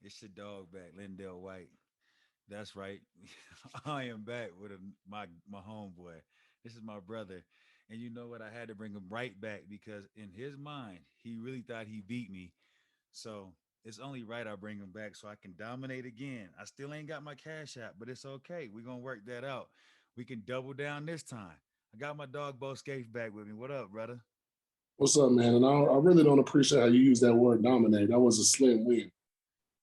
It's your dog back, LenDale White. That's right. I am back with my homeboy. This is my brother. And you know what? I had to bring him right back because in his mind, he really thought he beat me. So it's only right I bring him back so I can dominate again. I still ain't got my cash app, but it's okay. We're gonna work that out. We can double down this time. I got my dog Bo Scaife back with me. What up, brother? What's up, man? And I really don't appreciate how you use that word dominate. That was a slim win.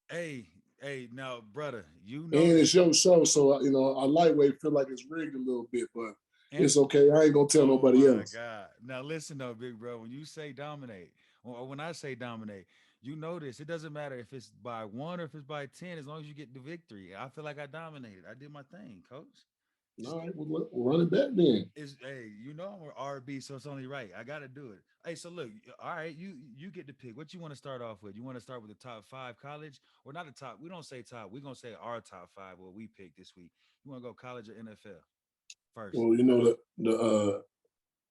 Hey, hey, now, brother, you know And it's this. your show, so a lightweight feel like it's rigged a little bit, but And it's okay. I ain't gonna tell oh nobody my else. God. Now listen though, big bro. When you say dominate, or when I say dominate, you know this. It doesn't matter if it's by one or if it's by 10, as long as you get the victory. I feel like I dominated. I did my thing, coach. Just All right, we'll run it back then. is hey, you know I'm an RB, so it's only right. I gotta do it. Hey, so look, all right, you get to pick. What you want to start off with? You want to start with the top five college, or not the top? We don't say top. We're gonna say our top five. What we picked this week. You want to go college or NFL first? Well,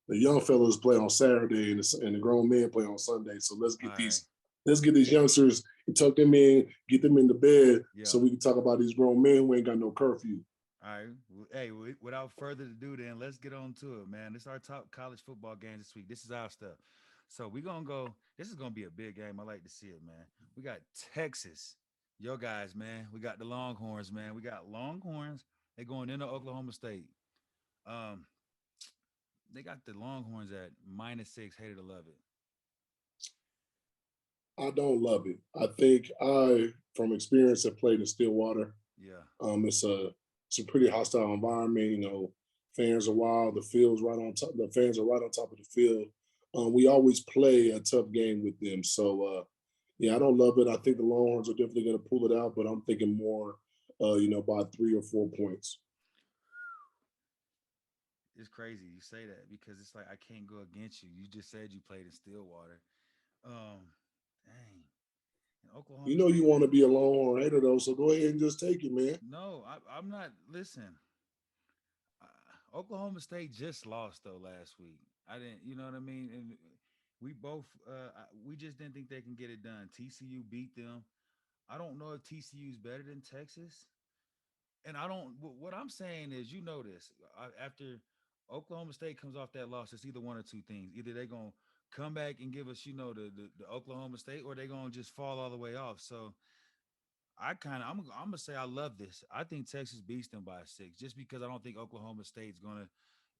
the young fellas play on Saturday and the grown men play on Sunday. So All right. let's get these youngsters and tuck them in, get them in the bed, Yeah. so we can talk about these grown men who ain't got no curfew. All right. Hey, without further ado, then let's get on to it, man. This is our top college football games this week. This is our stuff. So we're gonna go. This is gonna be a big game. I like to see it, man. We got Texas, yo guys, man. We got the Longhorns, man. We got Longhorns. They going into Oklahoma State. Um, they got the Longhorns at -6. Hated to love it. I don't love it. I think from experience, have played in Stillwater. Yeah. It's a pretty hostile environment. Fans are wild. The field's right on top. The fans are right on top of the field. We always play a tough game with them. So yeah, I don't love it. I think the Longhorns are definitely going to pull it out, but I'm thinking more, by 3 or 4 points. It's crazy you say that because it's like I can't go against you. You just said you played in Stillwater. Dang. And You Oklahoma know you State. want to be a Longhorn hater though, so go ahead and just take it, man. No, I'm not. Listen, Oklahoma State just lost though last week. I didn't, you know what I mean? And we both, we just didn't think they can get it done. TCU beat them. I don't know if TCU is better than Texas. And I don't. What I'm saying is, you know this. After Oklahoma State comes off that loss, it's either one or two things. Either they're gonna come back and give us, the Oklahoma State, or they're gonna just fall all the way off. So I'm gonna say I love this. I think Texas beats them by 6, just because I don't think Oklahoma State's gonna.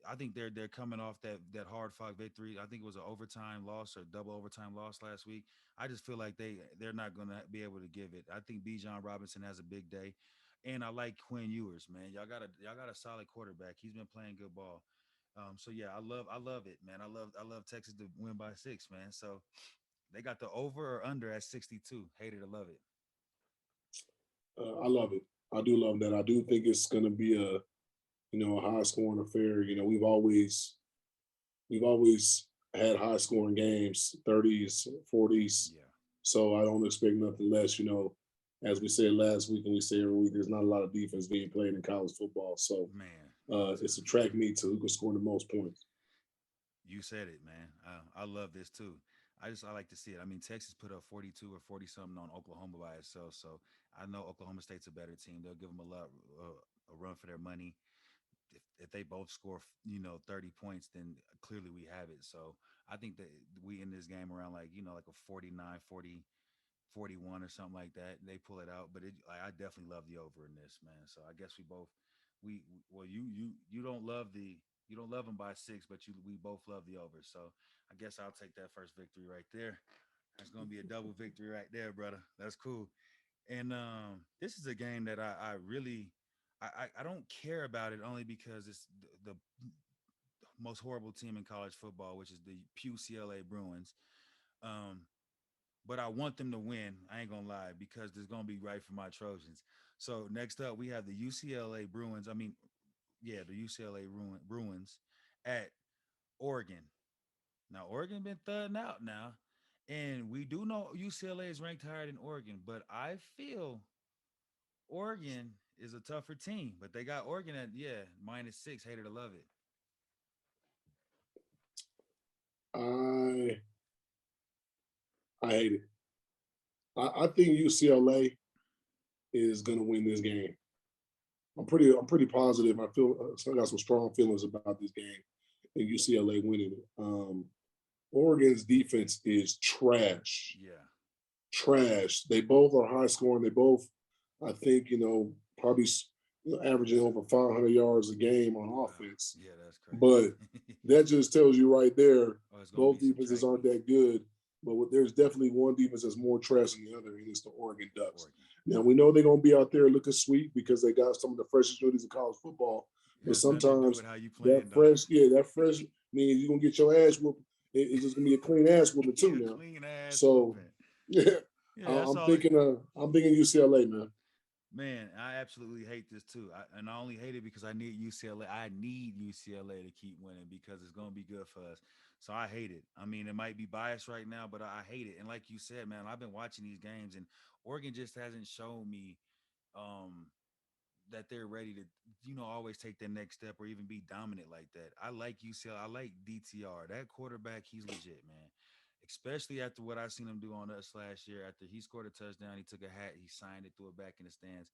I think they're coming off that hard fought victory. I think it was an overtime loss or double overtime loss last week. I just feel like they're not gonna be able to give it. I think Bijan Robinson has a big day, and I like Quinn Ewers, man. Y'all got a solid quarterback. He's been playing good ball. So yeah, I love it, man. I love Texas to win by 6, man. So they got the over or under at 62. Hated to love it. I love it. I do love that. I do think it's going to be a high scoring affair. We've always had high scoring games, 30s, 40s. Yeah, So I don't expect nothing less. As we said last week and we say every week, there's not a lot of defense being played in college football. So man. it's a track meet to who can score the most points. You said it, man. I love this too. I like to see it. I mean, Texas put up 42 or 40 something on Oklahoma by itself, so I know Oklahoma State's a better team. They'll give them a run for their money. If they both score, 30 points, then clearly we have it. So I think that we in this game around like like a 49, 40, 41 or something like that. They pull it out, but I definitely love the over in this, man. So I guess we both well you don't love you don't love them by 6, but we both love the over. So I guess I'll take that first victory right there. That's gonna be a double victory right there, brother. That's cool. And this is a game that I really I don't care about it only because it's the most horrible team in college football, which is the UCLA Bruins. Um, but I want them to win. I ain't gonna lie because there's gonna be right for my Trojans. So next up, we have the UCLA Bruins. I mean, yeah, the UCLA Bruins at Oregon. Now Oregon been thudding out now, and we do know UCLA is ranked higher than Oregon, but I feel Oregon is a tougher team. But they got Oregon at -6. Hated to love it. I I hate it. I think UCLA. is going to win this game. I'm pretty positive. I feel I got some strong feelings about this game, and UCLA winning it. Oregon's defense is trash, Yeah. trash. They both are high scoring. They both, I think, probably averaging over 500 yards a game on Wow. offense. Yeah, that's But crazy. that just tells you right there, Oh, it's gonna both be some defenses track aren't meets. that good. But there's definitely one defense that's more trash than the other, and it's the Oregon Ducks. Oregon. Now we know they're gonna be out there looking sweet because they got some of the freshest rookies in college football. It But has nothing to do sometimes with how you that playing, though. fresh, yeah, that fresh means you're gonna get your ass whooped. It's just gonna be a clean ass whooping too Yeah, now. clean ass So whooping. yeah, Yeah, that's I'm all. thinking I'm thinking UCLA, man. Man, I absolutely hate this too. And I only hate it because I need UCLA. I need UCLA to keep winning because it's going to be good for us. So I hate it. I mean, it might be biased right now, but I hate it. And like you said, man, I've been watching these games and Oregon just hasn't shown me um that they're ready to, always take their next step or even be dominant like that. I like UCLA. I like DTR. That quarterback, he's legit, man. Especially after what I seen him do on us last year. After he scored a touchdown, he took a hat, he signed it, threw it back in the stands.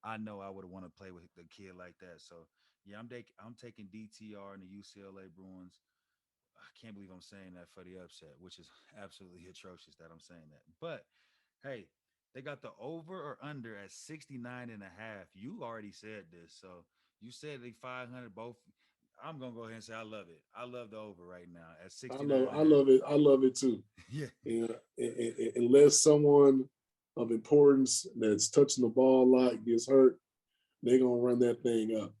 I know I would have wanted to play with the kid like that. So yeah, I'm taking DTR and the UCLA Bruins. I can't believe I'm saying that for the upset, which is absolutely atrocious that I'm saying that. But hey, they got the over or under at 69 and a half. You already said this. So you said they 500 both. I'm going to go ahead and say I love it. I love the over right now at 69 and I a half. love it. I love it too. Yeah. Yeah, unless someone of importance that's touching the ball a lot gets hurt, they're gonna run that thing up.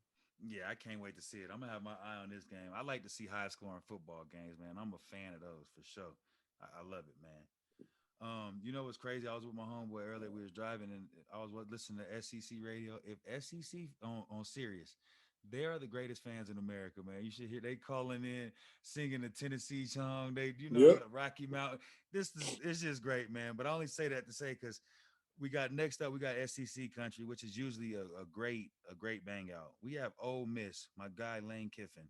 Yeah, I can't wait to see it. I'm gonna have my eye on this game. I like to see high scoring football games, man. I'm a fan of those for sure. I love it, man. You know what's crazy? I was with my homeboy earlier. We was driving and I was listening to SEC radio. If SEC on Sirius, they are the greatest fans in America, man. You should hear they calling in, singing the Tennessee song. They, Yep. the Rocky Mountain. This is it's just great, man. But I only say that to say because we got next up, we got SEC country, which is usually a great bang out. We have Ole Miss, my guy Lane Kiffin.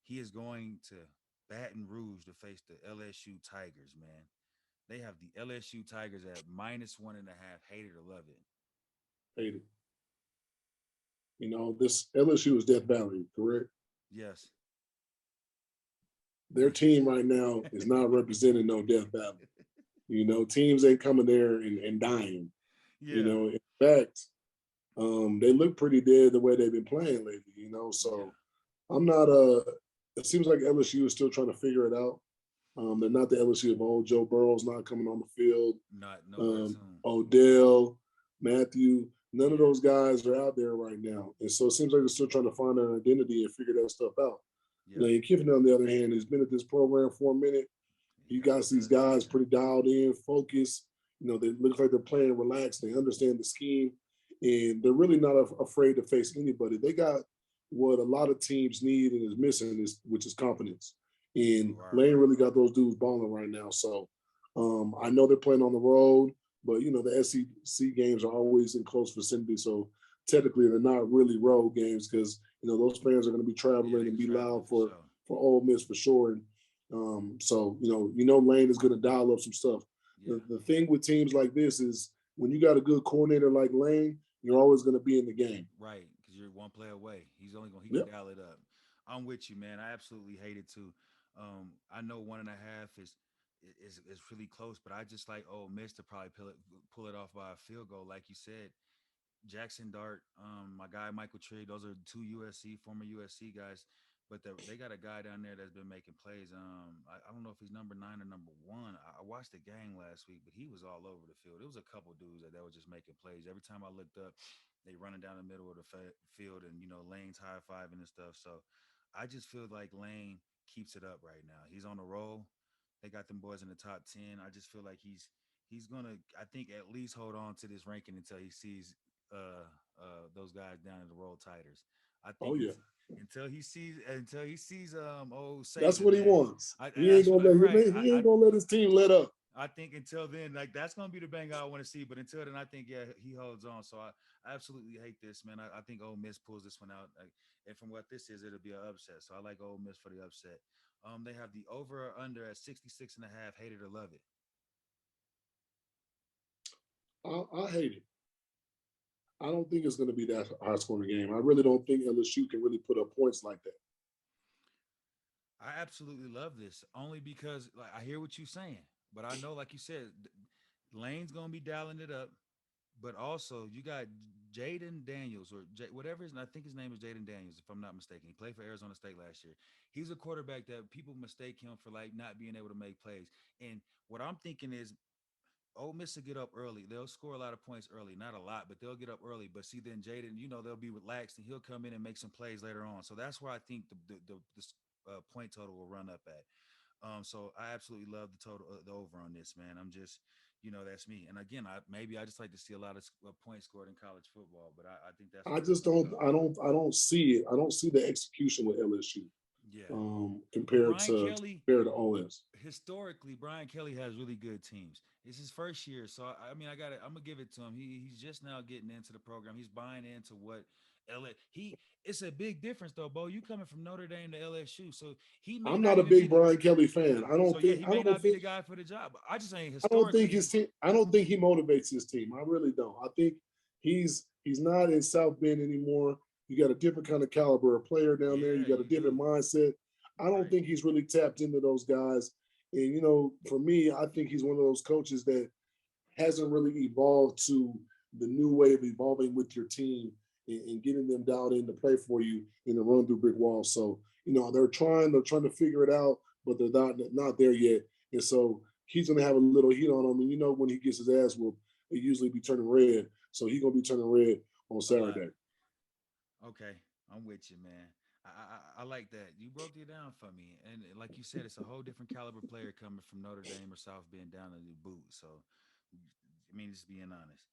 He is going to Baton Rouge to face the LSU Tigers, man. They have the LSU Tigers at -1.5. Hate it or love it. Hate it. This LSU is Death Valley, correct? Yes. Their team right now is not representing no Death Valley. Teams ain't coming there and dying. Yeah. In fact, they look pretty dead the way they've been playing lately. Yeah. So I'm not. It seems like LSU is still trying to figure it out. They're not the LSU of old. Joe Burrow's not coming on the field. Not nowhere soon. Odell, Matthew, none of Yeah. those guys are out there right now. And so it seems like they're still trying to find an identity and figure that stuff out. Yeah. Lane Kiffin, on the other hand, has been at this program for a minute. He He got got some these guys reputation. pretty dialed in, focused. They look like they're playing relaxed. They understand the scheme, and they're really not afraid to face anybody. They got what a lot of teams need and is missing, which is confidence. And Right, Lane right, really right. got those dudes balling right now. So I know they're playing on the road, but the SEC games are always in close vicinity. So technically, they're not really road games because those fans are going to be Yeah, traveling they and was be traveling loud for for sure. Ole Miss for sure. And so Lane is going to dial up some stuff. Yeah. The thing with teams like this is when you got a good coordinator like Lane, you're always going to be in the game. Right, because you're one play away. He can Yep. dial it up. I'm with you, man. I absolutely hate it too. I know 1.5 is really close, but I just like Miss to probably pull it off by a field goal, like you said. Jackson Dart, my guy Michael Tree. Those are two former USC guys, but they got a guy down there that's been making plays. I don't know if he's number 9 or number 1. I watched the game last week, but he was all over the field. It was a couple dudes that were just making plays. Every time I looked up, they running down the middle of the field, and Lane's high fiving and stuff. So I just feel like Lane keeps it up right now. He's on the roll. They got them boys in the top 10. I just feel like he's gonna, I think, at least hold on to this ranking until he sees those guys down in the Roll Tigers. I Oh think yeah. until he sees old That's Saban, what he man. wants. He ain't That's gonna let right. he ain't gonna let his team let up. I think until then, like that's gonna be the bang I want to see. But until then, I think yeah, he holds on. So I absolutely hate this, man. I think Ole Miss pulls this one out. And from what this is, it'll be an upset. So I like Ole Miss for the upset. They have the over or under at 66.5. Hate it or love it. I hate it. I don't think it's going to be that high scoring game. I really don't think LSU can really put up points like that. I absolutely love this only because like I hear what you're saying, but I know, like you said, Lane's gonna be dialing it up. But also, you got Jaden Daniels or whatever his, I think his name is Jaden Daniels, if I'm not mistaken. He played for Arizona State last year. He's a quarterback that people mistake him for like not being able to make plays. And what I'm thinking is, Ole Miss will get up early. They'll score a lot of points early, not a lot, but they'll get up early. But see, then Jaden, they'll be relaxed and he'll come in and make some plays later on. So that's where I think the point total will run up at. So I absolutely love the total, the over on this, man. I'm just, that's me. And again, I just like to see a lot of points scored in college football, but I think that's I where it's just going to don't. go. I don't see it. I don't see the execution with LSU Yeah, but compared Brian to Kelly, OS. historically, Brian Kelly has really good teams. It's his first year, so I mean, I'm gonna give it to him. He's just now getting into the program. He's buying into what LA. It's a big difference though, Bo. You coming from Notre Dame to LSU, so he may I'm not not a even be big the. Brian Kelly fan. So yeah, he I may don't not be think the guy for the job. But I just saying I don't think historically, his team. I don't think he motivates his team. I really don't. I think he's not in South Bend anymore. You got a different kind of caliber of player down there. yeah, You got a you different do. mindset. I don't Right. think he's really tapped into those guys. And for me, I think he's one of those coaches that hasn't really evolved to the new way of evolving with your team and getting them dialed in to play for you in the run through brick walls. So they're trying to figure it out, but they're not there yet. And so he's gonna have a little heat on him. And when he gets his ass whooped, it usually be turning red. So he's gonna be turning red on A lot. Saturday. Okay, I'm with you, man. I like that. You broke it down for me, and like you said, it's a whole different caliber player coming from Notre Dame or South Bend down to the boot. So, I mean, just being honest.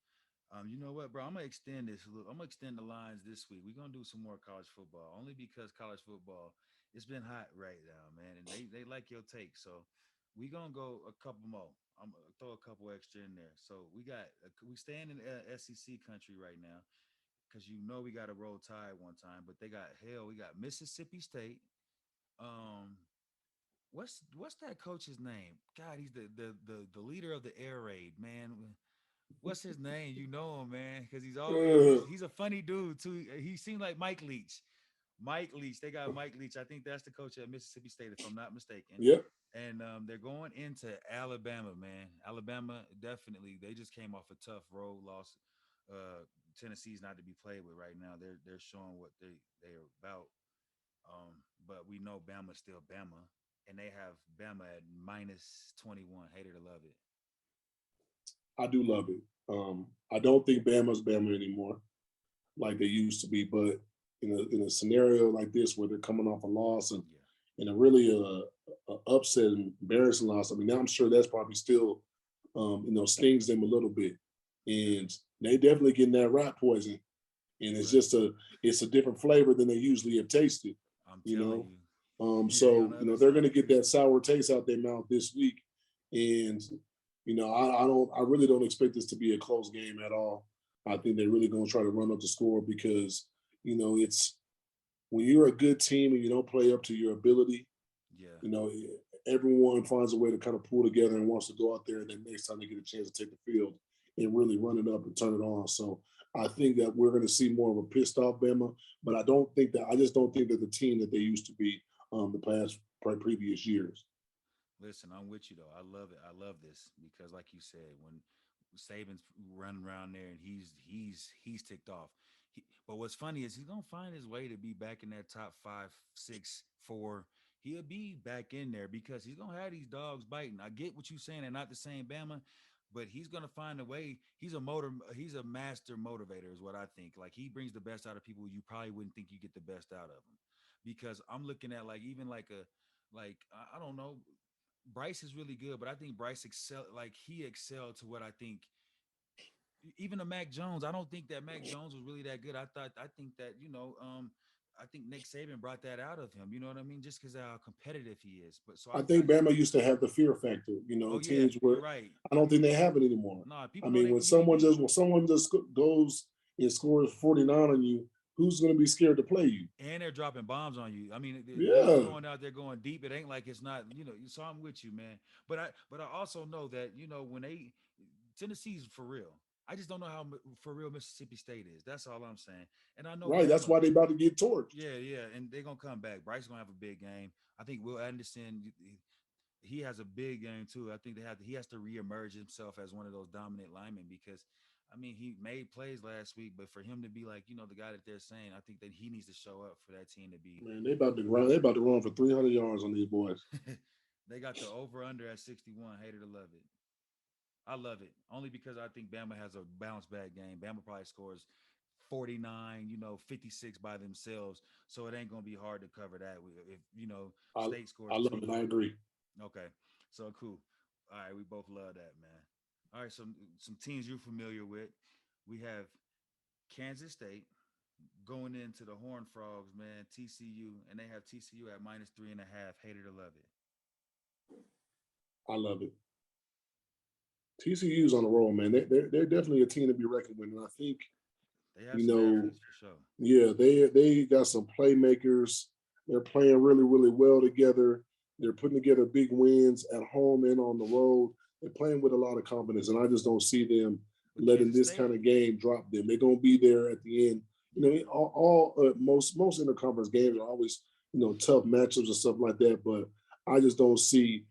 You know what, bro? I'm gonna extend this. I'm gonna extend the lines this week. We're gonna do some more college football, only because college football it's been hot right now, man, and they like your take. So we gonna go a couple more. I'm gonna throw a couple extra in there. So we stand in SEC country right now because we got a roll tide one time, but they got hell. We got Mississippi State. Um, what's that coach's name? God, he's the leader of the air raid, man. What's his name? You know him, man, because he's always Uh, he's a funny dude too. He seemed like Mike Leach. Mike Leach. They got Mike Leach. I think that's the coach at Mississippi State, if I'm not mistaken. yeah, And they're going into Alabama, man. Alabama definitely. They just came off a tough road loss. Tennessee's not to be played with right now. They're showing what they're about. But we know Bama's still Bama, and they have Bama at -21. Hater to love it. I do love it. I don't think Bama's Bama anymore like they used to be, but in a scenario like this where they're coming off a loss and Yeah, in a really upset and embarrassing loss. I mean, now I'm sure that's probably still, stings them a little bit, yeah. and they definitely getting that rat poison, and Right. it's a different flavor than they usually have tasted, I'm you telling know. you, they on So the other they're going to side get too. that sour taste out their mouth this week, and I really don't expect this to be a close game at all. I think they're really going to try to run up the score because it's when you're a good team and you don't play up to your ability, Yeah. you know, everyone finds a way to kind of pull together and wants to go out there. And then next time they get a chance to take the field and really run it up and turn it on. So I think that we're going to see more of a pissed off Bama, but I just don't think that the team that they used to be the past previous years. Listen, I'm with you though. I love it. I love this because, like you said, when Saban's running around there and he's ticked off. But what's funny is he's gonna find his way to be back in that top five, six, four. He'll be back in there because he's gonna have these dogs biting. I get what you're saying, they're not the same Bama, but he's gonna find a way. He's a master motivator, is what I think. Like he brings the best out of people you probably wouldn't think you get the best out of them. Because I'm looking at like even like a like I don't know, Bryce is really good, but I think Bryce he excelled to what I think even a Mac Jones. I don't think that Mac Jones was really that good. I think that, I think Nick Saban brought that out of him. You know what I mean? Just because of how competitive he is. But so I I think Bama used to have the fear factor. oh yeah, Teams you're where right. I don't think they have it anymore. No, I people know mean, they he be when someone just goes and scores 49 on you, who's going to be scared to play you? and they're dropping bombs on you. I mean, he's Yeah, going out there going deep. It ain't like it's not, so I'm with you, man. But I also know that, when Tennessee's for real. I just don't know how for real Mississippi State is. That's all I'm saying. And I know Right. That's Bama. why they about to get torched. Yeah, yeah, and they're gonna come back. Bryce gonna have a big game. I think Will Anderson, he has a big game too. I think he has to reemerge himself as one of those dominant linemen because, I mean, he made plays last week, but for him to be like the guy that they're saying, I think that he needs to show up for that team to be. Man, they about to run. They about to run for 300 yards on these boys. They got the over under at 61. Hater to love it. I love it only because I think Bama has a bounce back game. Bama probably scores 49, 56 by themselves. So it ain't going to be hard to cover that. If, I State I scores love it. two. I agree. Okay. So cool. All right. We both love that, man. All right. Some teams you're familiar with. We have Kansas State going into the Horned Frogs, man, TCU, and they have TCU at minus 3.5. Hater to love it. I love it. TCU's on the roll, man. They're definitely a team to be reckoned with. And I think, They have you some know, athletes for sure. yeah, they got some playmakers. They're playing really, really well together. They're putting together big wins at home and on the road. They're playing with a lot of confidence, and I just don't see them But letting Kansas this State, kind of game drop them. They're gonna be there at the end. yeah. Most interconference games are always tough matchups and stuff like that. But I just don't see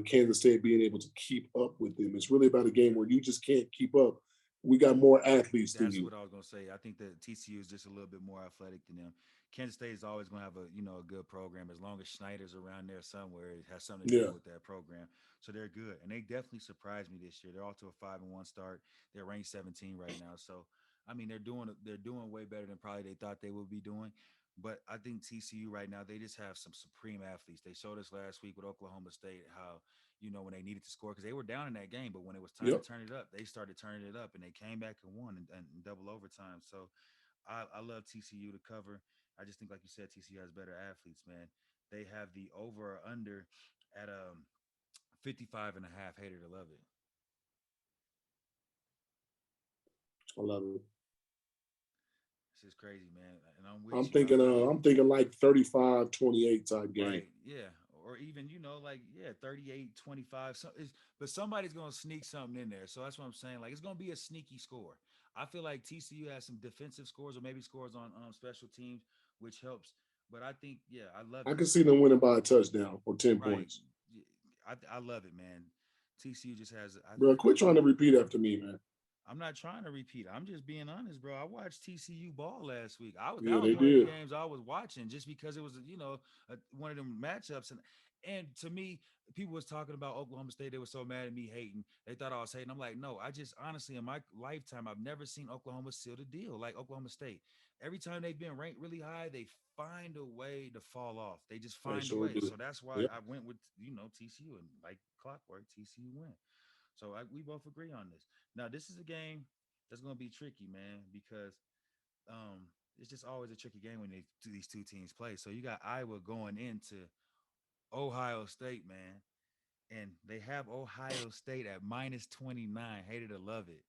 Kansas State being able to keep up with them. It's really about a game where you just can't keep up. We got more athletes than That's you. what I was gonna say. I think that TCU is just a little bit more athletic than them. Kansas State is always gonna have a good program as long as Schneider's around there somewhere. It has something to do Yeah. with that program, so they're good. And they definitely surprised me this year. They're off to a 5-1 start. They're ranked 17 right now. So I mean, they're doing way better than probably they thought they would be doing. But I think TCU right now they just have some supreme athletes. They showed us last week with Oklahoma State how when they needed to score because they were down in that game, but when it was time to Yep. turn it up, they started turning it up and they came back and won in double overtime. So I love TCU to cover. I just think, like you said, TCU has better athletes, man. They have the over or under at 55 and a half. Hater to love it. I love it. This is crazy, man. And I'm I'm with you. thinking I'm thinking like 35-28 type game. Right. Yeah. Or even, like, yeah, 38-25. But somebody's going to sneak something in there. So that's what I'm saying. Like, it's going to be a sneaky score. I feel like TCU has some defensive scores or maybe scores on special teams, which helps. But I think, yeah, I love I it. can see them winning by a touchdown or 10 Right. points. Yeah, I love it, man. TCU just has, Bro, quit trying to repeat after me, man. I'm not trying to repeat. I'm just being honest, bro. I watched TCU ball last week. That Yeah, was they one of the did. games I was watching just because it was one of them matchups and to me, people was talking about Oklahoma State. They were so mad at me hating. They thought I was hating. I'm like, no. I just honestly in my lifetime I've never seen Oklahoma seal the deal like Oklahoma State. Every time they've been ranked really high, they find a way to fall off. They just They find a sure way. do. So that's why Yep. I went with TCU and like clockwork TCU win. So we both agree on this. Now this is a game that's going to be tricky, man, because um, it's just always a tricky game when these two teams play. So you got Iowa going into Ohio State, man, and they have Ohio State at minus 29. Hated to love it.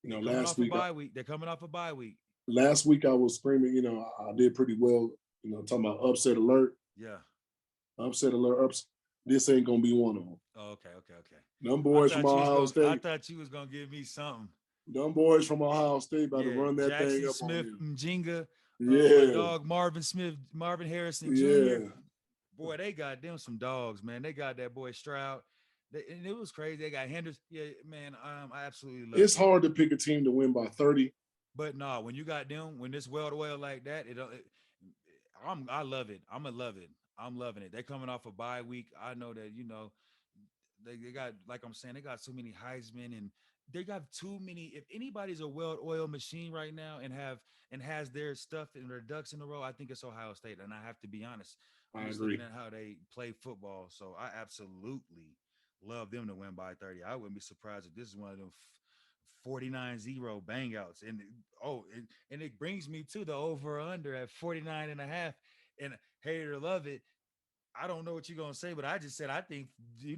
They coming Last off a week, bye week. They're coming off a bye week. I was screaming. I did pretty well. Talking about upset alert, Yeah. upset alert. This ain't gonna be one of them. Oh, okay, okay, okay. Them I boys from thought you was Ohio going. I State, thought you was going to give me something. them boys from Ohio State about to Yeah, run that thing Jackson up on Smith you. Mjinga, my Yeah, dog Marvin Smith, Marvin Harrison Jr. yeah. Boy, they got them some dogs, man. They got that boy Stroud. And it was crazy. They got Henderson. Yeah, man. I absolutely It's loved it. hard to pick a team to win by 30. But nah, when you got them, when it's well to well like that, I love it. I'm gonna love it. I'm loving it. They're coming off a bye week. I know that they got, like I'm saying, they got so many Heisman and they got too many. If anybody's a well-oiled machine right now and has their stuff and their ducks in a row, I think it's Ohio State. And I have to be honest, I'm I just looking agree. at how they play football. So I absolutely love them to win by 30. I wouldn't be surprised if this is one of them 49-0 bangouts. And it brings me to the over under at 49 and a half. And hater or love it, I don't know what you're gonna say, but I just said I think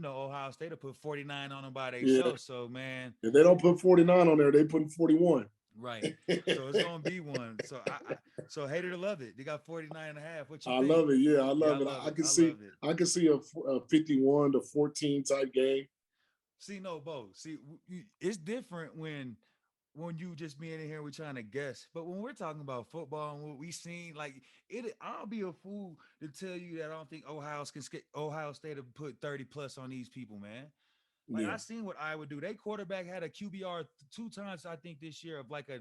Ohio State will put 49 on them by Yeah. themselves. So man, If they don't put 49 on there, they putting 41. right. So it's gonna be one. So so hater to love it. They got 49 and a half. What you I think? love it. Yeah, I Yeah, I love it. love I it. can I see love it. I can see a 51-14 type game. See, no, Bo. See, it's different when when you just being in here, we're trying to guess. But when we're talking about football and what we seen, like it, I'll be a fool to tell you that I don't think Ohio State have put 30 plus on these people, man. Like Yeah. I seen what Iowa do. They quarterback had a QBR two times, I think, this year of like a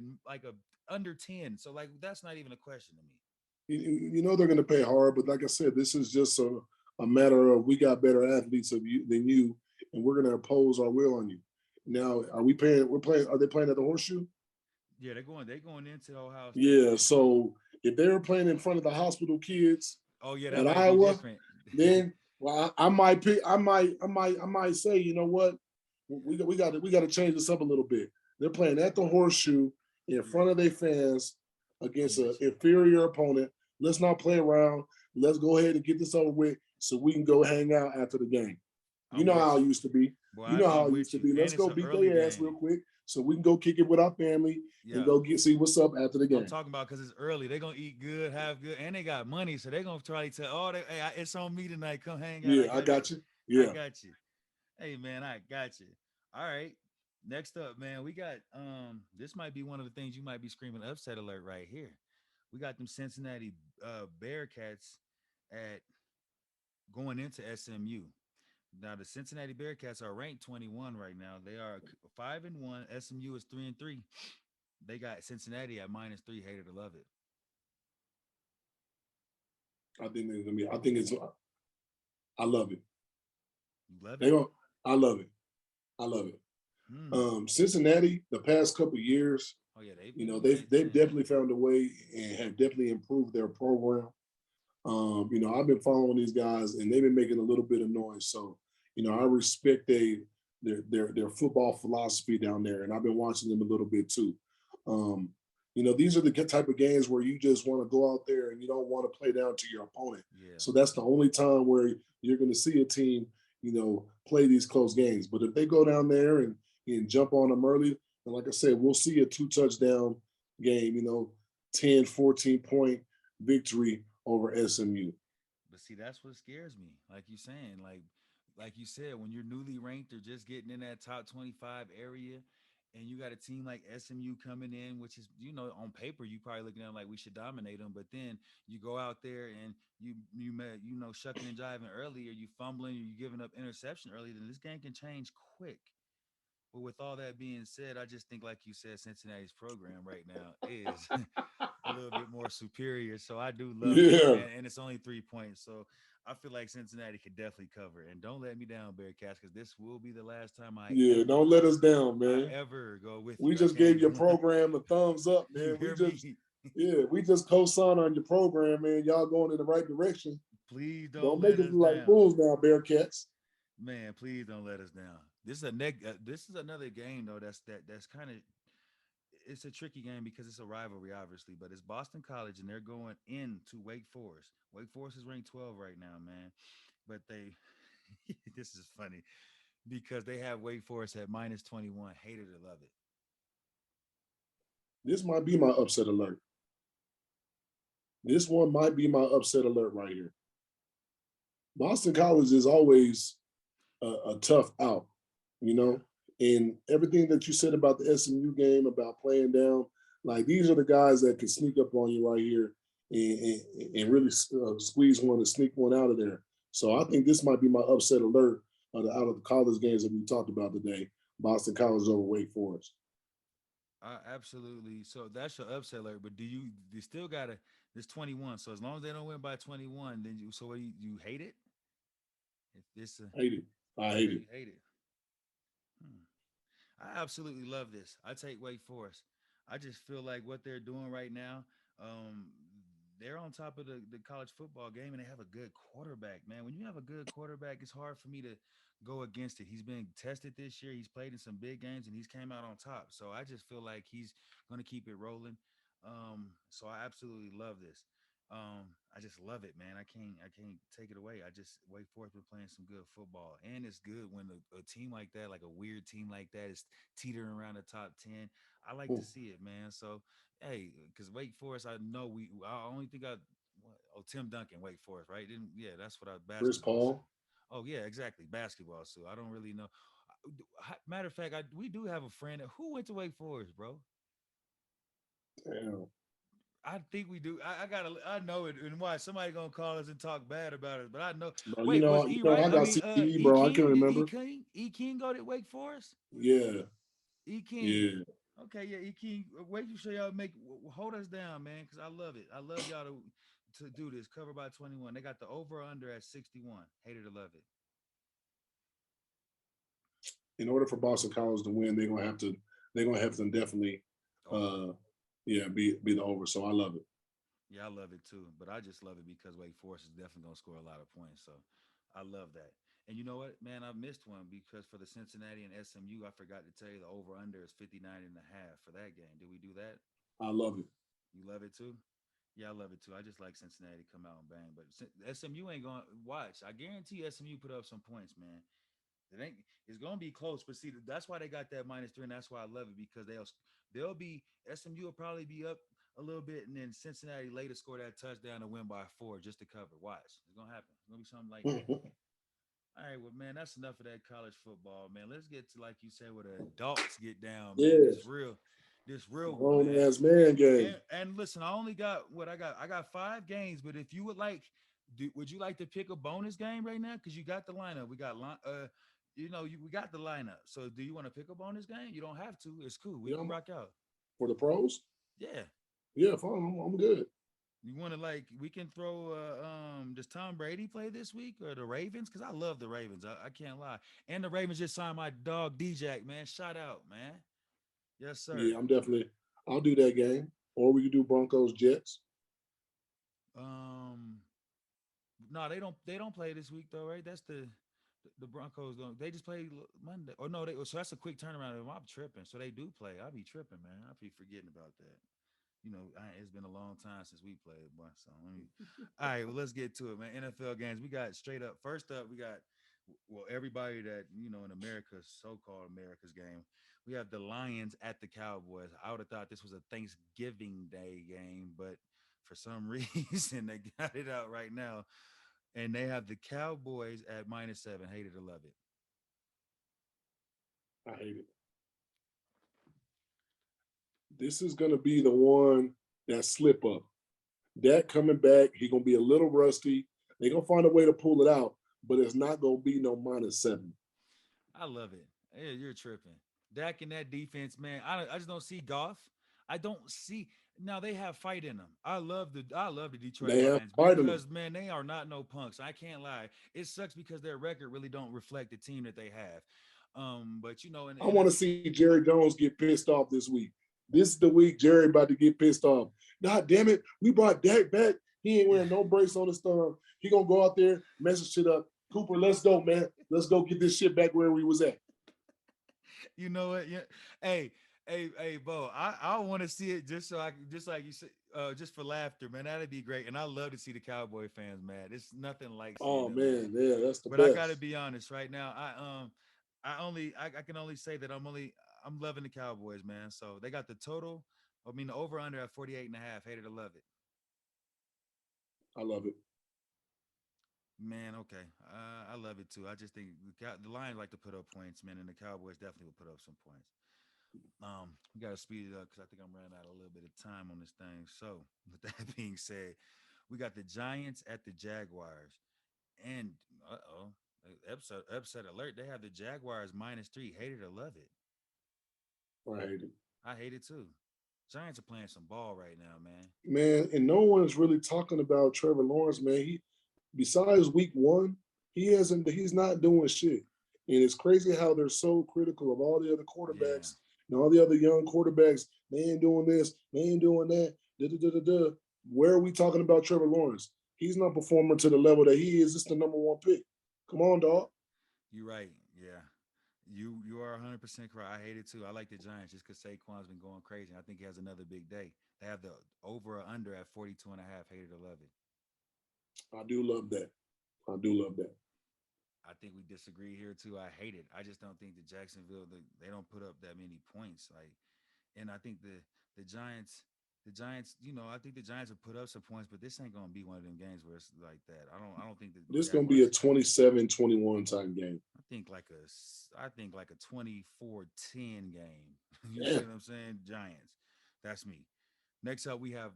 under 10. So like that's not even a question to me. You know they're going to pay hard, but like I said, this is just a matter of we got better athletes of you than you, and we're going to impose our will on you. Now, are we paying? We're playing. Are they playing at the Horseshoe? Yeah, they going into Ohio State, Yeah. man. So if they were playing in front of the hospital kids Oh yeah, that at might be Iowa, different. then well, I might pick. I might say, you know what, we got to change this up a little bit. They're playing at the Horseshoe in front Yeah, of their fans I'm against an with you. inferior opponent. Let's not play around. Let's go ahead and get this over with so we can go hang out after the game. You I'm know how with it you. used to be. Boy, You know how I'm it used with to you. be. And Let's it's go an beat early their ass real game. quick so we can go kick it with our family and Yeah. go get see what's up after the I'm game. talking about because it's early. They're gonna eat good, have good, and they got money, so they're gonna try to tell. Oh, hey, it's on me tonight. Come hang out. I Yeah, I got you. got you. I Yeah, got you. Hey man, I got you. All right. Next up, man, we got this might be one of the things you might be screaming upset alert right here. We got them Cincinnati Bearcats at going into SMU. Now the Cincinnati Bearcats are ranked 21 right now. They are 5-1. SMU is 3-3. They got Cincinnati at -3. Hated to love it. I think it's gonna be. I think it's. I love it. You love They it? don't. I love it. I love it. Hmm. Cincinnati, the past couple of years, Oh yeah, they've you been know, doing their they've thing. definitely found a way and have definitely improved their program. You know, I've been following these guys and they've been making a little bit of noise. So, you know, I respect their football philosophy down there, and I've been watching them a little bit too. Um, you know, these are the type of games where you just want to go out there and you don't want to play down to your opponent. Yeah. So that's the only time where you're going to see a team, you know, play these close games. But if they go down there and jump on them early, and like I said, we'll see a two touchdown game, you know, 10, 14 point victory over SMU. But see, that's what scares me. Like you saying, like you said, when you're newly ranked or just getting in that top 25 area, and you got a team like SMU coming in, which is, on paper you probably looking at them like we should dominate them, but then you go out there and shucking and jiving early, or you fumbling, or you giving up interception early, then this game can change quick. But with all that being said, I just think, like you said, Cincinnati's program right now is a little bit more superior. So I do love it, Yeah, and it's only 3 points. So I feel like Cincinnati could definitely cover. And don't let me down, Bearcats, because this will be the last time yeah. Don't let us down, I man. ever go with We you. I just can't gave your even lie. program a thumbs up, You man. hear me? We just co-sign on your program, man. Y'all going in the right direction. Please don't Don't make let us us look like down. fools now, Bearcats. Man, please don't let us down. This is another game though that's kind of, it's a tricky game because it's a rivalry, obviously, but it's Boston College and they're going into Wake Forest. Wake Forest is ranked 12 right now, man. But they, this is funny because they have Wake Forest at -21. Hated to love it. This might be my upset alert. This one might be my upset alert right here. Boston College is always a tough out, you Yeah. know. And everything that you said about the SMU game, about playing down, like these are the guys that can sneak up on you right here and really squeeze one and sneak one out of there. So I think this might be my upset alert out of the college games that we talked about today. Boston College over Wake Forest. Absolutely. So that's your upset alert. But you still gotta, this 21. So as long as they don't win by 21, then so what, you hate it? If this I hate it. I hate okay, it. you hate it. Hmm. I absolutely love this. I take Wake Forest. I just feel like what they're doing right now, um, they're on top of the college football game and they have a good quarterback, man. When you have a good quarterback, it's hard for me to go against it. He's been tested this year. He's played in some big games and he's came out on top. So I just feel like he's going to keep it rolling. So I absolutely love this. I just love it, man. I can't take it away. I just Wake Forest been playing some good football, and it's good when a team like that, like a weird team like that, is teetering around the top 10. I like to Oh, see it, man. So hey, because Wake Forest, I know I only think Tim Duncan, Wake Forest, right? Didn't Yeah, that's what I Chris basketball. So, Paul. oh yeah, exactly, basketball. So I don't really know. Matter of fact, we do have a friend who went to Wake Forest, bro. Damn. I think we do. I know it. And why somebody gonna call us and talk bad about us? But I know. Bro, Wait, was E right? I I got mean, CTE, E bro. I can King. Did remember. E King go to Wake Forest? Yeah, E King. yeah. Okay, yeah, E King. Wait, you show y'all make hold us down, man, because I love it. I love y'all to do this. Cover by 21. They got the over under at 61. Hated to love it. In order for Boston College to win, they're gonna have to definitely, Over. uh, yeah, be the over. So I love it. Yeah, I love it too. But I just love it because Wake Forest is definitely gonna score a lot of points. So I love that. And you know what, man, I missed one because for the Cincinnati and SMU, I forgot to tell you the over under is 59 and a half for that game. Did we do that? I love it. You love it too? Yeah, I love it too. I just like Cincinnati to come out and bang. But SMU ain't going to watch. I guarantee SMU put up some points, man. It ain't. It's gonna be close, but see, that's why they got that -3, and that's why I love it because they'll be SMU will probably be up a little bit, and then Cincinnati later score that touchdown to win by 4 just to cover. Watch, it's gonna happen. It's gonna be something like that. All right, well, man, that's enough of that college football, man. Let's get to like you said, where the adults get down, man. Yeah, This real one, grown man. ass man game. And listen, I only got what I got. I got 5 games, but if you would like, would you like to pick a bonus game right now? Because you got the lineup. We got we got the lineup. So do you want to pick a bonus game? You don't have to. It's cool. We Yeah, can rock out. for the pros. Yeah. Yeah, fine. I'm good. You want to like we can throw does Tom Brady play this week or the Ravens? Because I love the Ravens. I can't lie. And the Ravens just signed my dog DJ, man. Shout out, man. Yes, sir. Yeah, I'm definitely. I'll do that game, or we could do Broncos Jets. Um no, they don't play this week though, right? That's the Broncos don't. They just play Monday. Or no, so that's a quick turnaround. I'm tripping. So they do play. I be tripping, man. I be forgetting about that. It's been a long time since we played, boy. So all right, well, let's get to it, man. NFL games. We got straight up. First up, we got everybody that in America's so-called America's game. We have the Lions at the Cowboys. I would have thought this was a Thanksgiving Day game, but for some reason they got it out right now, and they have the Cowboys at -7. Hated to love it. I hate it. This is gonna be the one that slip up. Dak coming back, he gonna be a little rusty. They gonna find a way to pull it out, but it's not gonna be no -7. I love it. Yeah, you're tripping. Dak in that defense, man. I just don't see Goff. I don't see now they have fight in them. I love the Detroit They have Lions fight in them. because man, they are not no punks. I can't lie. It sucks because their record really don't reflect the team that they have. But in the I want to see Jerry Jones get pissed off this week. This is the week Jerry about to get pissed off. God damn it, we brought Dak back. He ain't wearing no brace on his thumb. He gonna go out there, mess his shit up. Cooper, let's go, man. Let's go get this shit back where we was at. you know what? Yeah. Hey, hey, Bo. I want to see it just so I can, just like you said, just for laughter, man. That'd be great. And I love to see the Cowboy fans mad. It's nothing like seeing Oh them, man. man, yeah, that's the But I gotta best. be honest right now. I can only say that I'm loving the Cowboys, man. So they got the total. I mean, the over under at 48 and a half. Hated to love it, I love it. man. Okay, I love it too. I just think the Lions like to put up points, man, and the Cowboys definitely will put up some points. We got to speed it up because I think I'm running out a little bit of time on this thing. So, with that being said, we got the Giants at the Jaguars, and oh, upset alert. They have the Jaguars -3. Hated to love it. I hate it. I hate it too. Giants are playing some ball right now, man. Man, and no one is really talking about Trevor Lawrence, man. He besides week one, he's not doing shit. And it's crazy how they're so critical of all the other Yeah, quarterbacks and all the other young quarterbacks. They ain't doing this, they ain't doing that. Da, da, da, da, da. Where are we talking about Trevor Lawrence? He's not performing to the level that he is. It's the number one pick. Come on, dog. you're right. Yeah, you are 100% correct. I hate it too. I like the Giants just because Saquon's been going crazy. I think he has another big day. They have the over or under at 42 and a half. Hated to love it. I do love that. I do love that. I think we disagree here too. I hate it. I just don't think the Jacksonville they don't put up that many points. Like, and I think the Giants. the Giants, I think the Giants will put up some points, but this ain't gonna be one of them games where it's like that. I don't think the This gonna be a Jaguars. 27-21 type game. I think like a 24-10 game. You see Yeah, what I'm saying? Giants. That's me. Next up, we have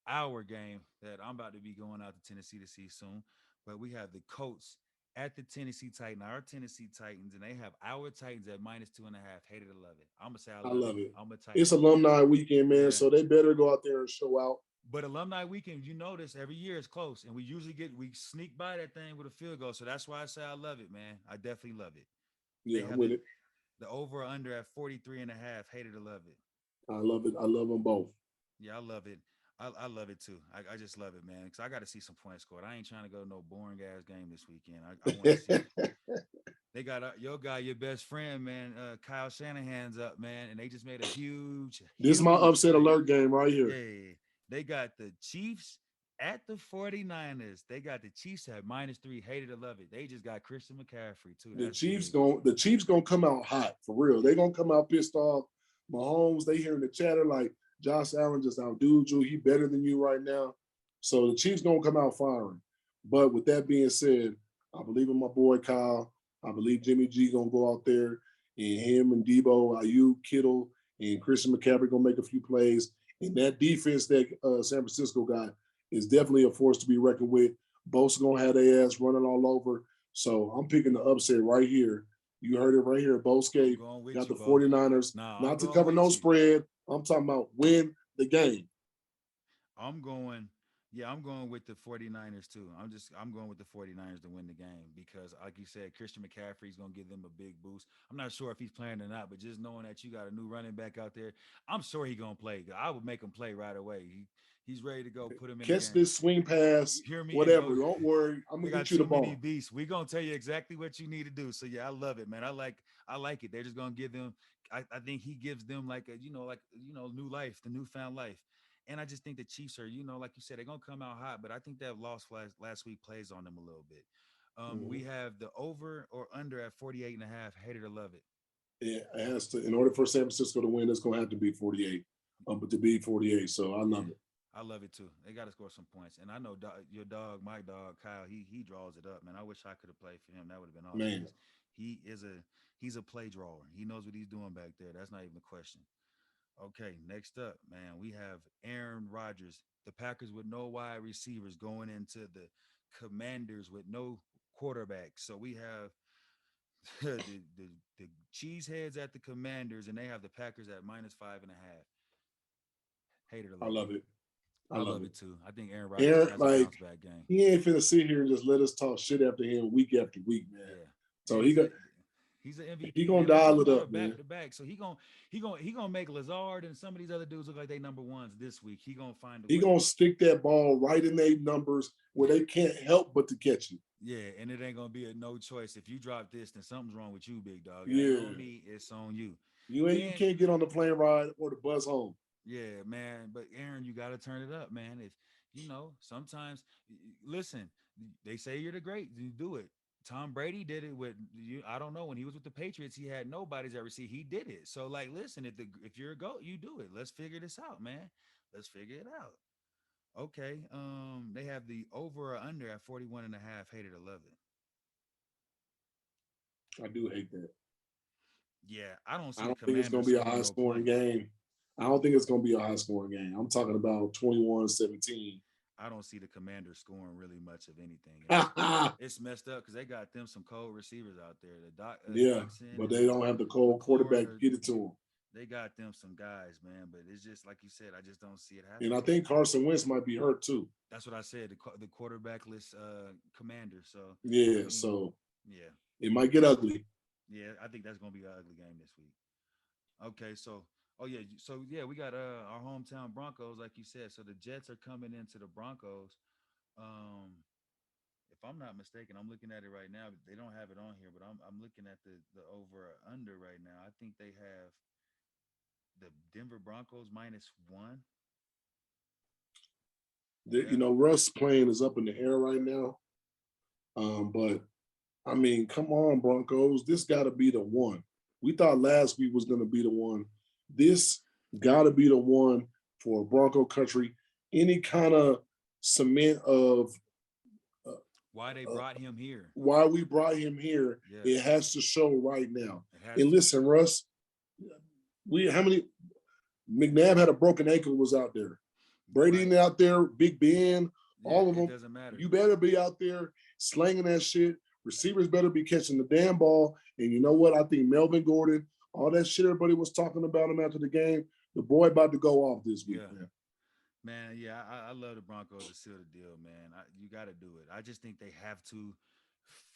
our game that I'm about to be going out to Tennessee to see soon. But we have the Colts at the Tennessee Titans, our Tennessee Titans, and they have our Titans at -2.5. Hate it or love it. I'm gonna say I I love it. love it. I'm a It's Titan. alumni weekend, man, Yeah. so they better go out there and show out. But alumni weekend, you notice every year is close, and we sneak by that thing with a field goal. So that's why I say I love it, man. I definitely love it. They Yeah, I'm have with it. the over under at 43.5. Hated to love it. I love it. I love them both. Yeah, I love it. I love it too. I just love it, man. Because I got to see some points scored. I ain't trying to go to no boring ass game this weekend. I want to see. They got your guy, your best friend, man. Kyle Shanahan's up, man, and they just made a huge, This is my huge upset trade. alert game right here. Yeah, they got the Chiefs at the 49ers. They got the Chiefs at -3. Hated to love it. They just got Christian McCaffrey too. That's big. The Chiefs gonna come out hot for real. They gonna come out pissed off. Mahomes, they hearing the chatter like Josh Allen just outdude you. He better than you right now. So the Chiefs gonna come out firing. But with that being said, I believe in my boy Kyle. I believe Jimmy G gonna go out there and him and Debo, Ayuk, Kittle, and Christian McCaffrey gonna make a few plays. And that defense that San Francisco got is definitely a force to be reckoned with. Both gonna have their ass running all over. So I'm picking the upset right here. You heard it right here. Bo I'm Scaife going with got you, the Bo. 49ers, Nah, I'm not to going cover no with you. spread. I'm talking about win the game. I'm going, yeah, I'm going with the 49ers too. I'm going with the 49ers to win the game because, like you said, Christian McCaffrey's going to give them a big boost. I'm not sure if he's playing or not, but just knowing that you got a new running back out there, I'm sure he's going to play. I would make him play right away. He's ready to go, put him in the Catch game. this swing pass, You hear me? And whatever. go. Don't worry. I'm We gonna got get you the too many ball. beasts. We gonna tell you exactly what you need to do. So yeah, I love it, man. I like it. They're just gonna give them. I think he gives them like a new life, the newfound life. And I just think the Chiefs are, like you said, they're gonna come out hot. But I think that loss last week plays on them a little bit. We Mhm. have the over or under at 48.5. Hate it or love it. It has to. In order for San Francisco to win, it's gonna have to be 48. But to be 48, so I Yeah, love it, I love it too. They got to score some points, and I know your dog, my dog Kyle, he draws it up, man. I wish I could have played for him. That would have been awesome man. because he's a play drawer. He knows what he's doing back there. That's not even a question. Okay, next up, man, we have Aaron Rodgers, the Packers with no wide receivers going into the Commanders with no quarterback. So we have the cheeseheads at the Commanders, and they have the Packers at -5.5. Hate it or I love it. love it. I I love love it. it too. I think Aaron Rodgers Aaron, has a like bounce back game. he ain't finna sit here and just let us talk shit after him week after week, man. Yeah, So and he's an he MVP, gonna man. We dial talking it about a up, back man. to back, so he gonna make Lazard and some of these other dudes look like they number ones this week. He gonna find a He way. gonna stick that ball right in their numbers where they can't help but to catch it. Yeah, and it ain't gonna be a no choice. If you drop this, then something's wrong with you, big dog. It ain't Yeah, on me. It's on you. you And can't get on the plane ride or the bus home. yeah, man. But Aaron, you got to turn it up, man. If sometimes listen, they say you're the great, you do it. Tom Brady did it with you. I don't know when he was with the Patriots, he had nobody's ever see. He did it. So like, listen, if you're a goat, you do it. Let's figure this out, man. Let's figure it out. Okay. They have the over or under at 41.5. Hated to love it. I do hate that. Yeah, I don't I see the don't think it's gonna Commanders be a scoring high no scoring points. game. I don't think it's gonna be a high scoring game. I'm talking about 21-17. I don't see the Commanders scoring really much of anything, and it's Yeah, it's messed up because they got them some cold receivers out there. The Dotson but and they don't have the cold McLaurin quarterback are to get it to them. they got them some guys, man. But it's just like you said, I just don't see it And I happening. think Carson Wentz might be hurt too. That's what I said. The quarterbackless Commander. So I Yeah, mean, so yeah, it might get ugly. yeah. I think that's gonna be an ugly game this week. Okay, so oh yeah, so yeah, we got our hometown Broncos, like you said. So the Jets are coming into the Broncos. Um, if I'm not mistaken, I'm looking at it right now. They don't have it on here, but I'm looking at the over or under right now. I think they have the Denver Broncos -1. Yeah, Russ playing is up in the air right now. But I mean, come on, Broncos. This got to be the one. We thought last week was going to be the one. This got to be the one for Bronco country, any kind of cement of uh, Why they uh, brought him here? why we brought him here, Yeah, it has to show right now. it has And to. listen, Russ, we how many McNabb had a broken ankle was out there. Right. Brady out there, Big Ben, Yeah, all of it them. doesn't matter. You better be out there slanging that shit. Receivers better be catching the damn ball. And you know what? I think Melvin Gordon, all that shit everybody was talking about him after the game, the boy about to go off this week, Yeah. man. Man, yeah, I love the Broncos to seal the deal, man. You got to do it. I just think they have to,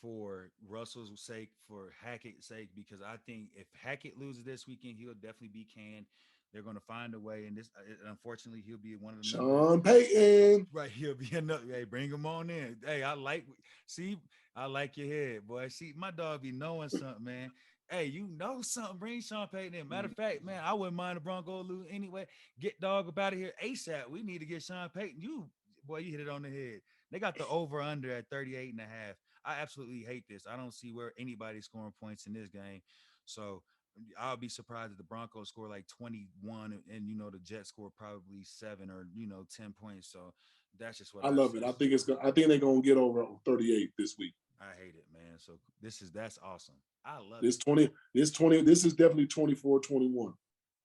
for Russell's sake, for Hackett's sake, because I think if Hackett loses this weekend, he'll definitely be canned. They're going to find a way, and this, unfortunately, he'll be one of the number. Sean Payton. Right, he'll be another. Hey, bring him on in. Hey, see, I like your head, boy. See, my dog be knowing something, man. Hey, you know something. Bring Sean Payton in. Matter of fact, man, I wouldn't mind the Broncos lose anyway. Get dog up out of here ASAP. We need to get Sean Payton. Boy, you hit it on the head. They got the over under at 38 and a half. I absolutely hate this. I don't see where anybody's scoring points in this game. So I'll be surprised if the Broncos score like 21 and the Jets score probably 7 or 10 points. So that's just what I I love it. see. I think I think they're gonna get over 38 this week. I hate it, man. So that's awesome. I love This it. 20, this 20, this is definitely 24-21.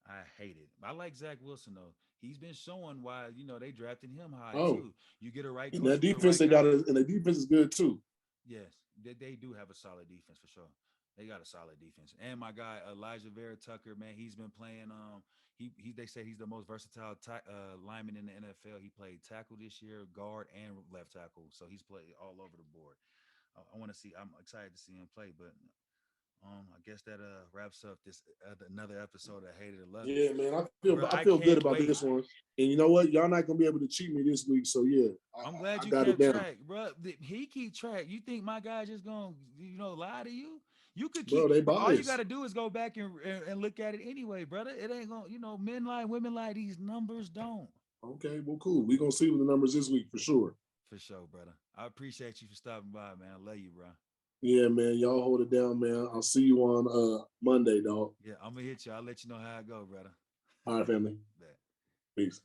I hate it. I like Zach Wilson though. He's been showing why they drafted him high Oh, too. You get a right and coach that with the defense right they got guy. it, and the defense is good too. Yes, they do have a solid defense for sure. They got a solid defense. And my guy Elijah Vera Tucker, man, he's been playing. He they say he's the most versatile lineman in the NFL. He played tackle this year, guard and left tackle, so he's played all over the board. I want to see. I'm excited to see him play, but I guess that wraps up this another episode of Hate It or Love It. Yeah, man, Bro, I I feel good can't about wait. this one. And you know what? Y'all not gonna be able to cheat me this week. So yeah, I'm glad I you got it kept down, track, bro. He keep track. You think my guy just gonna lie to you? You could bro. keep, They bro. All you got biased. to do is go back and look at it anyway, brother. It ain't gonna, men lie, women lie. These numbers don't. Okay, well, cool. We gonna see what the numbers this week for sure. For sure, brother. I appreciate you for stopping by, man. I love you, bro. Yeah, man. Y'all hold it down, man. I'll see you on Monday, dog. Yeah, I'm gonna hit you. I'll let you know how I go, brother. All right, family. Bet. Peace.